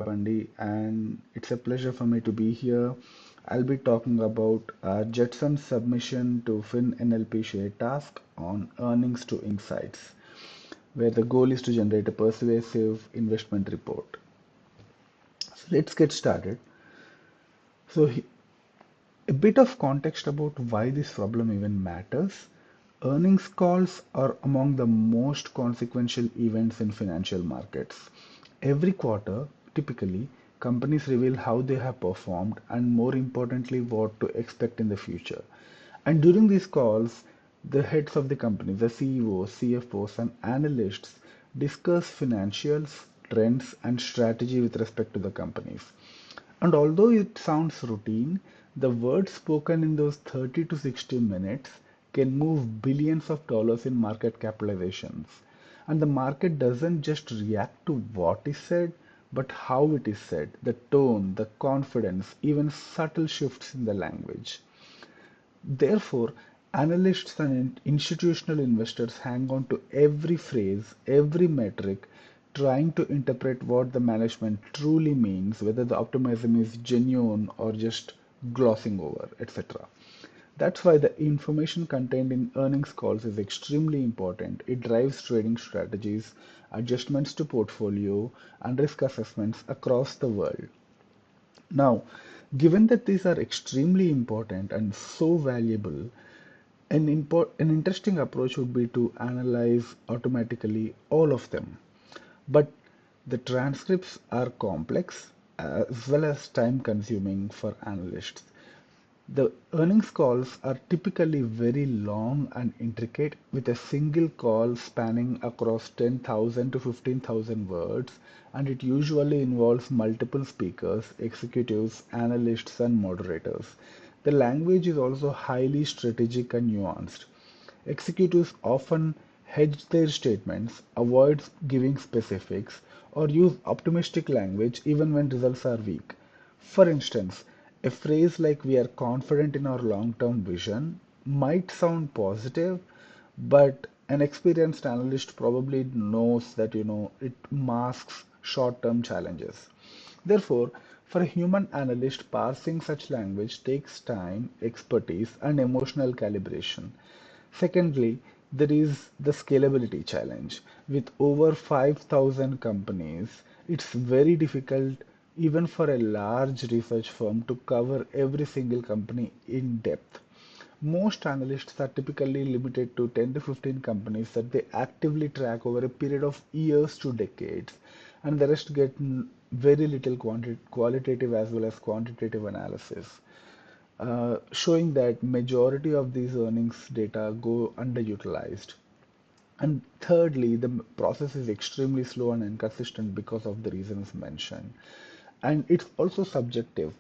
Pandi, and it's a pleasure for me to be here. I'll be talking about Jetson's submission to FinNLP share task on earnings to insights, where the goal is to generate a persuasive investment report. So let's get started. So, a bit of context about why this problem even matters. Earnings calls are among the most consequential events in financial markets. Every quarter, typically, companies reveal how they have performed and, more importantly, what to expect in the future. And during these calls, the heads of the company, the CEOs, CFOs, and analysts discuss financials, trends, and strategy with respect to the companies. And although it sounds routine, the words spoken in those 30 to 60 minutes can move billions of dollars in market capitalizations. And the market doesn't just react to what is said, but how it is said, the tone, the confidence, even subtle shifts in the language. Therefore, analysts and institutional investors hang on to every phrase, every metric, trying to interpret what the management truly means, whether the optimism is genuine or just glossing over, etc. That's why the information contained in earnings calls is extremely important. It drives trading strategies, adjustments to portfolio, and risk assessments across the world. Now, given that these are extremely important and so valuable, an interesting approach would be to analyze automatically all of them. But the transcripts are complex as well as time consuming for analysts. The earnings calls are typically very long and intricate, with a single call spanning across 10,000 to 15,000 words, and it usually involves multiple speakers, executives, analysts, and moderators. The language is also highly strategic and nuanced. Executives often hedge their statements, avoid giving specifics, or use optimistic language even when results are weak. For instance, a phrase like "we are confident in our long-term vision" might sound positive, but an experienced analyst probably knows that it masks short-term challenges. Therefore, for a human analyst, parsing such language takes time, expertise, and emotional calibration. Secondly, there is the scalability challenge. With over 5,000 companies, it's very difficult even for a large research firm to cover every single company in depth. Most analysts are typically limited to 10 to 15 companies that they actively track over a period of years to decades, and the rest get very little qualitative as well as quantitative analysis, showing that majority of these earnings data go underutilized. And thirdly, the process is extremely slow and inconsistent because of the reasons mentioned. And it's also subjective.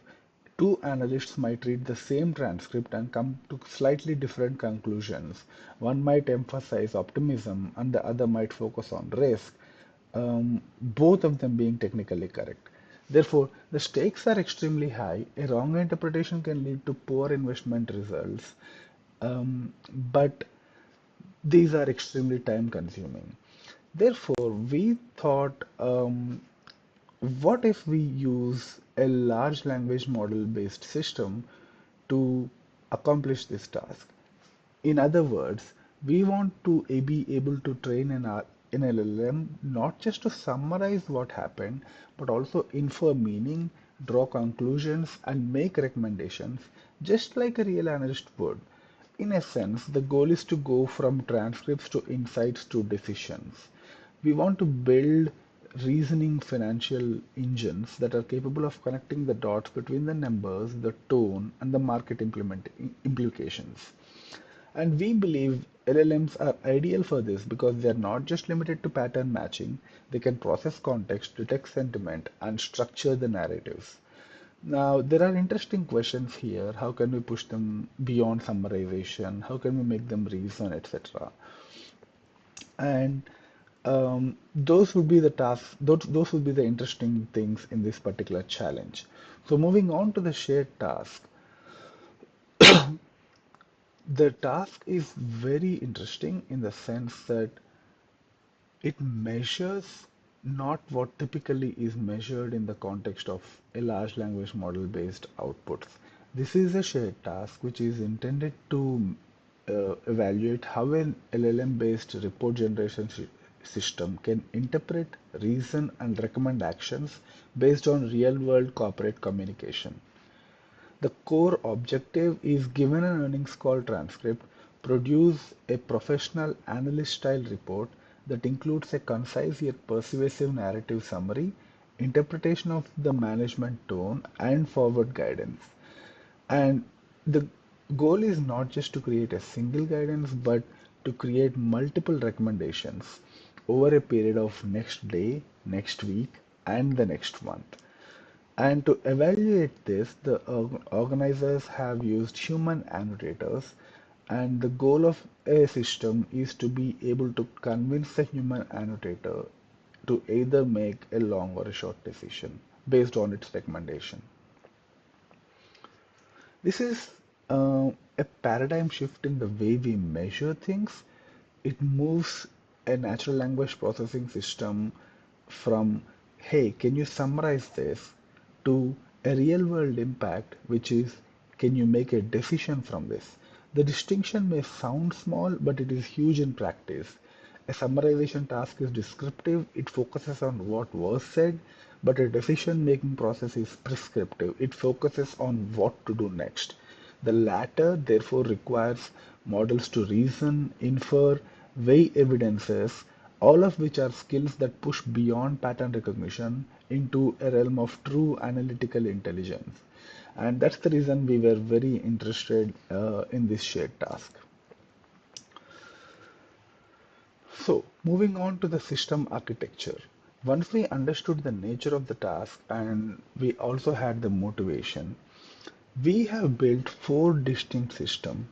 Two analysts might read the same transcript and come to slightly different conclusions. One might emphasize optimism and the other might focus on risk, both of them being technically correct. Therefore, the stakes are extremely high. A wrong interpretation can lead to poor investment results, but these are extremely time consuming. Therefore, we thought, what if we use a large language model based system to accomplish this task? In other words, we want to be able to train an LLM not just to summarize what happened, but also infer meaning, draw conclusions, and make recommendations, just like a real analyst would. In essence, the goal is to go from transcripts to insights to decisions. We want to build reasoning financial engines that are capable of connecting the dots between the numbers, the tone, and the market implications. And we believe LLMs are ideal for this because they are not just limited to pattern matching, they can process context, detect sentiment, and structure the narratives. Now, there are interesting questions here. How can we push them beyond summarization? How can we make them reason, etc.? And those would be the tasks, those would be the interesting things in this particular challenge. So, moving on to the shared task. The task is very interesting in the sense that it measures not what typically is measured in the context of a large language model based outputs. This is a shared task which is intended to evaluate how an LLM based report generation system can interpret, reason, and recommend actions based on real world corporate communication. The core objective is given an earnings call transcript, produce a professional analyst style report that includes a concise yet persuasive narrative summary, interpretation of the management tone, and forward guidance. And the goal is not just to create a single guidance, but to create multiple recommendations over a period of next day, next week, and the next month. And to evaluate this, the organizers have used human annotators, and the goal of a system is to be able to convince the human annotator to either make a long or a short decision based on its recommendation. This is a paradigm shift in the way we measure things. It moves a natural language processing system from, hey, can you summarize this, to a real world impact, which is, can you make a decision from this? The distinction may sound small, but it is huge in practice. A summarization task is descriptive, it focuses on what was said, but a decision making process is prescriptive, it focuses on what to do next. The latter, therefore, requires models to reason, infer, weigh evidences, all of which are skills that push beyond pattern recognition into a realm of true analytical intelligence. And that's the reason we were very interested in this shared task. So, moving on to the system architecture. Once we understood the nature of the task and we also had the motivation, we have built four distinct systems,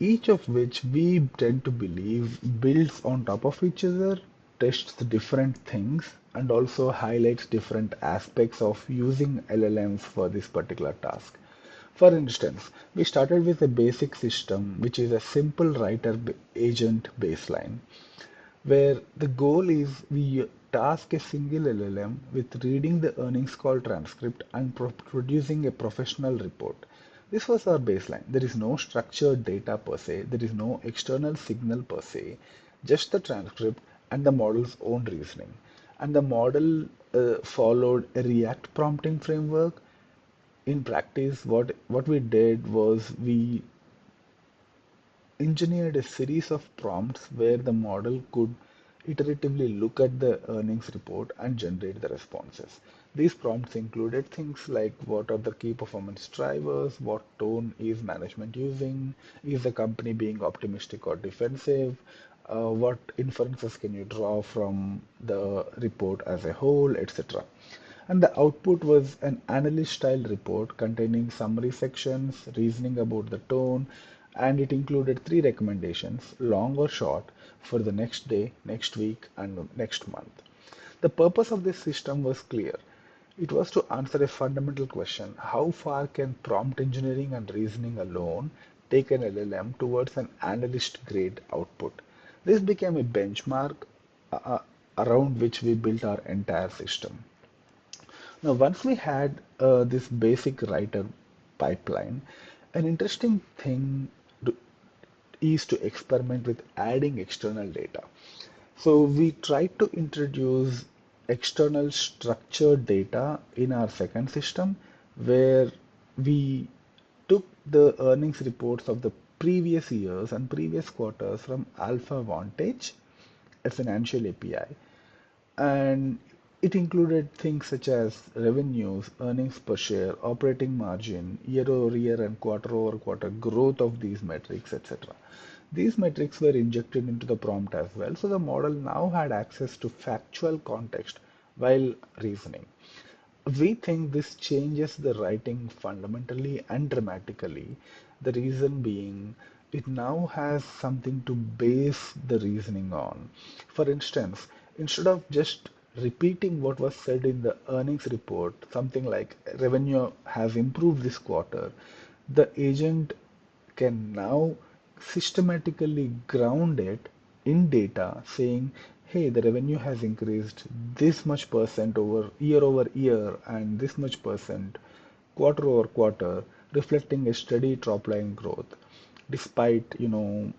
each of which we tend to believe builds on top of each other, tests different things, and also highlights different aspects of using LLMs for this particular task. For instance, we started with a basic system, which is a simple writer agent baseline, where the goal is we task a single LLM with reading the earnings call transcript and producing a professional report. This was our baseline. There is no structured data per se, there is no external signal per se, just the transcript and the model's own reasoning. And the model followed a React prompting framework. In practice, what we did was we engineered a series of prompts where the model could iteratively look at the earnings report and generate the responses. These prompts included things like what are the key performance drivers, what tone is management using, is the company being optimistic or defensive, what inferences can you draw from the report as a whole, etc. And the output was an analyst style report containing summary sections, reasoning about the tone, and it included three recommendations, long or short, for the next day, next week, and next month. The purpose of this system was clear. It was to answer a fundamental question: how far can prompt engineering and reasoning alone take an LLM towards an analyst grade output? This became a benchmark uh, around which we built our entire system. Now, once we had this basic writer pipeline, an interesting thing to, is to experiment with adding external data. So we tried to introduce external structured data in our second system where we took the earnings reports of the previous years and previous quarters from Alpha Vantage, a financial API, and it included things such as revenues, earnings per share, operating margin, year-over-year and quarter-over-quarter growth of these metrics, etc. These metrics were injected into the prompt as well, so the model now had access to factual context while reasoning. We think this changes the writing fundamentally and dramatically. The reason being, it now has something to base the reasoning on. For instance, instead of just repeating what was said in the earnings report, something like revenue has improved this quarter, the agent can now systematically ground it in data saying, hey, the revenue has increased this much percent over year and this much percent quarter over quarter, reflecting a steady top line growth despite,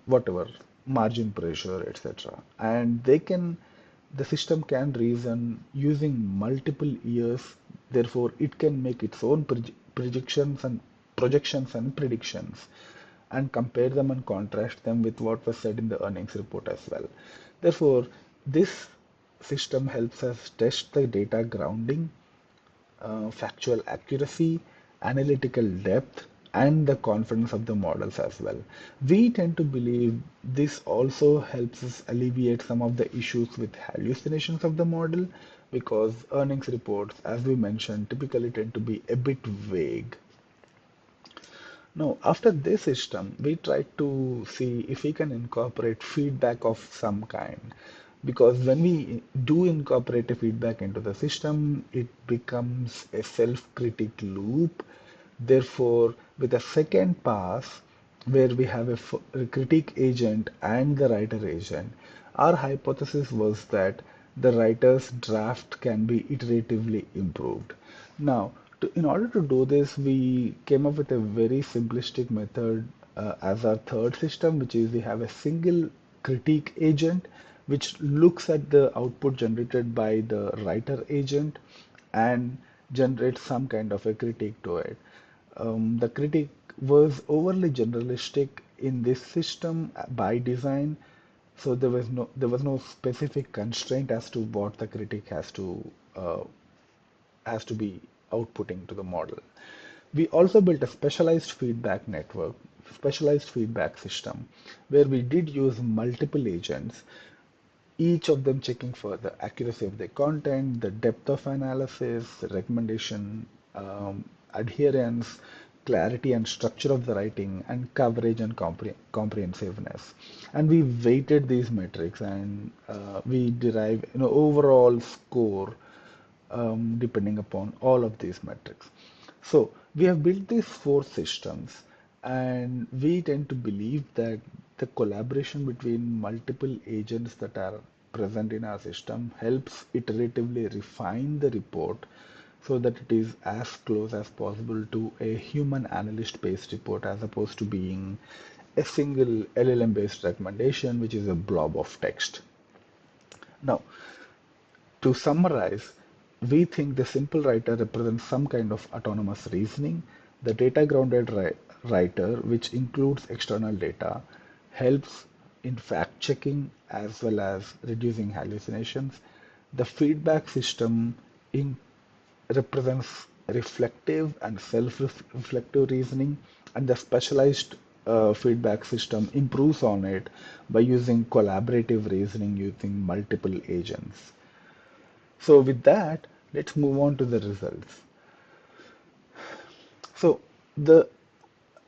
whatever margin pressure, etc. And the system can reason using multiple years, therefore it can make its own projections and predictions and compare them and contrast them with what was said in the earnings report as well. Therefore, this system helps us test the data grounding, factual accuracy, analytical depth, and the confidence of the models as well. We tend to believe this also helps us alleviate some of the issues with hallucinations of the model because earnings reports, as we mentioned, typically tend to be a bit vague. Now, after this system, we try to see if we can incorporate feedback of some kind. Because when we do incorporate a feedback into the system, it becomes a self-critic loop. Therefore, with a second pass, where we have a critic agent and the writer agent, our hypothesis was that the writer's draft can be iteratively improved. Now, in order to do this, we came up with a very simplistic method as our third system, which is we have a single critique agent which looks at the output generated by the writer agent and generates some kind of a critique to it. The critique was overly generalistic in this system by design, so there was no specific constraint as to what the critique has to be outputting to the model. We also built a specialized feedback system, where we did use multiple agents, each of them checking for the accuracy of the content, the depth of analysis, the recommendation, adherence, clarity and structure of the writing, and coverage and comprehensiveness. And we weighted these metrics and we derive overall score depending upon all of these metrics. So we have built these four systems, and we tend to believe that the collaboration between multiple agents that are present in our system helps iteratively refine the report so that it is as close as possible to a human analyst based report as opposed to being a single LLM based recommendation, which is a blob of text. Now, to summarize, we think the simple writer represents some kind of autonomous reasoning. The data grounded writer, which includes external data, helps in fact checking as well as reducing hallucinations. The feedback system in represents reflective and self-reflective reasoning, and the specialized feedback system improves on it by using collaborative reasoning using multiple agents. So with that, let's move on to the results. So the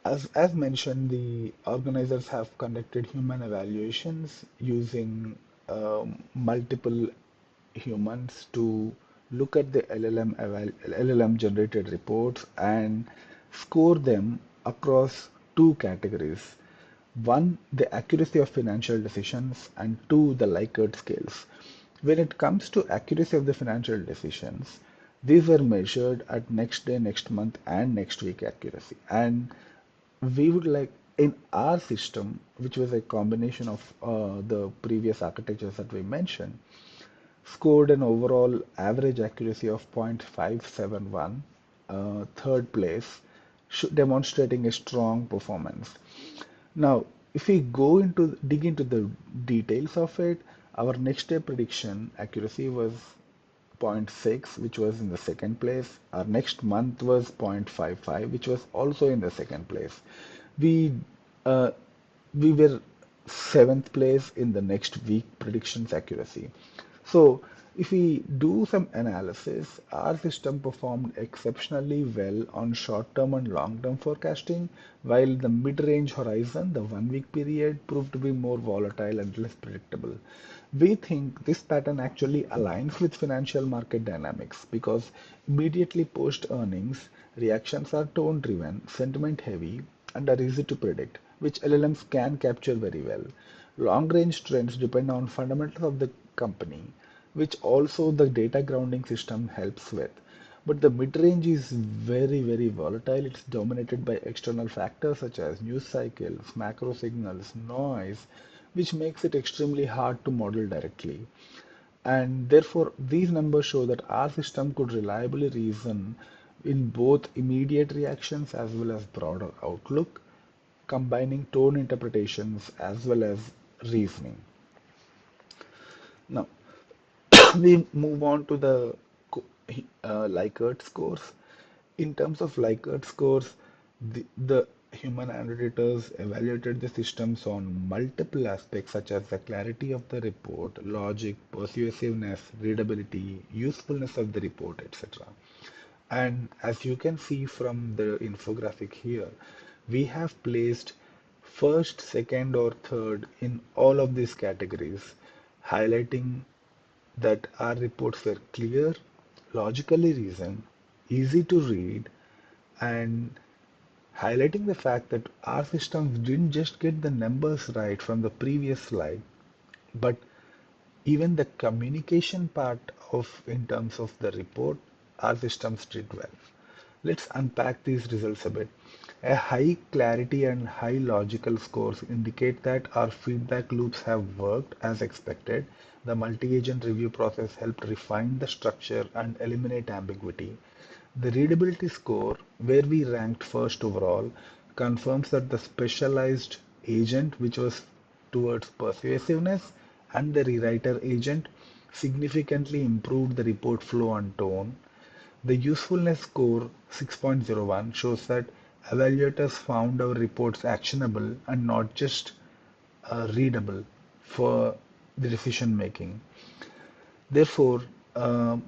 as mentioned, the organizers have conducted human evaluations using multiple humans to look at the LLM generated reports and score them across two categories. One, the accuracy of financial decisions, and two, the Likert scales. When it comes to accuracy of the financial decisions, these were measured at next day, next month, and next week accuracy. And we would like in our system, which was a combination of the previous architectures that we mentioned, scored an overall average accuracy of 0.571, third place, demonstrating a strong performance. Now, if we dig into the details of it, our next day prediction accuracy was zero point 0.6, which was in the second place. Our next month was 0.55, which was also in the second place. We uh, we were seventh place in the next week predictions accuracy. So if we do some analysis, our system performed exceptionally well on short-term and long-term forecasting, while the mid-range horizon, the 1 week period, proved to be more volatile and less predictable. We think this pattern actually aligns with financial market dynamics because immediately post earnings, reactions are tone driven, sentiment heavy, and are easy to predict, which LLMs can capture very well. Long range trends depend on fundamentals of the company, which also the data grounding system helps with. But the mid-range is very, very volatile. It's dominated by external factors such as news cycles, macro signals, noise, which makes it extremely hard to model directly. And therefore, these numbers show that our system could reliably reason in both immediate reactions as well as broader outlook, combining tone interpretations as well as reasoning. Now, we move on to the Likert scores. In terms of Likert scores, the human annotators evaluated the systems on multiple aspects such as the clarity of the report, logic, persuasiveness, readability, usefulness of the report, etc. And as you can see from the infographic here, we have placed first, second, or third in all of these categories, highlighting that our reports were clear, logically reasoned, easy to read, and highlighting the fact that our systems didn't just get the numbers right from the previous slide, but even the communication part of in terms of the report, our systems did well. Let's unpack these results a bit. A high clarity and high logical scores indicate that our feedback loops have worked as expected. The multi-agent review process helped refine the structure and eliminate ambiguity. The readability score, where we ranked first overall, confirms that the specialized agent, which was towards persuasiveness, and the rewriter agent significantly improved the report flow and tone. The usefulness score 6.01 shows that evaluators found our reports actionable and not just readable for the decision making. Therefore, um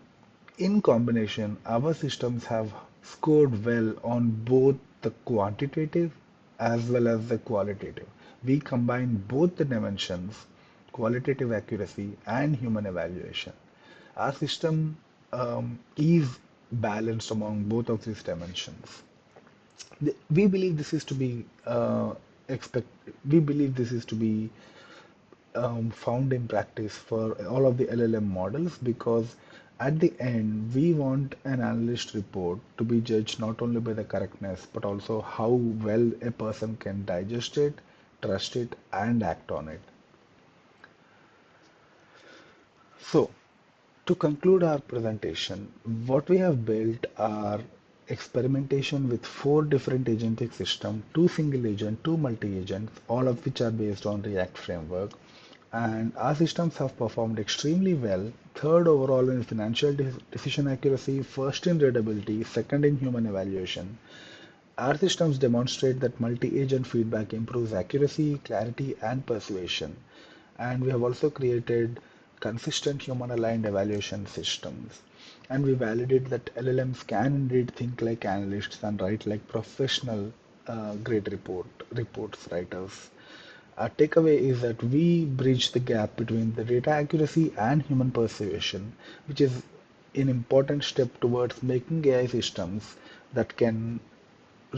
in combination, our systems have scored well on both the quantitative as well as the qualitative. We combine both the dimensions, qualitative accuracy and human evaluation. Our system is balanced among both of these dimensions. We believe this is to be expect. We believe this is to be found in practice for all of the LLM models because at the end we want an analyst report to be judged not only by the correctness but also how well a person can digest it, trust it, and act on it. So, to conclude our presentation, what we have built are experimentation with four different agentic systems, two single agent, two multi-agents, all of which are based on React framework. And our systems have performed extremely well, third overall in financial decision accuracy, first in readability, second in human evaluation. Our systems demonstrate that multi-agent feedback improves accuracy, clarity, and persuasion. And we have also created consistent human-aligned evaluation systems. And we validate that LLMs can indeed think like analysts and write like professional grade reports writers. Our takeaway is that we bridge the gap between the data accuracy and human persuasion, which is an important step towards making AI systems that can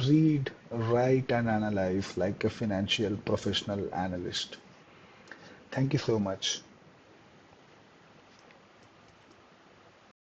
read, write, and analyze like a financial professional analyst. Thank you so much.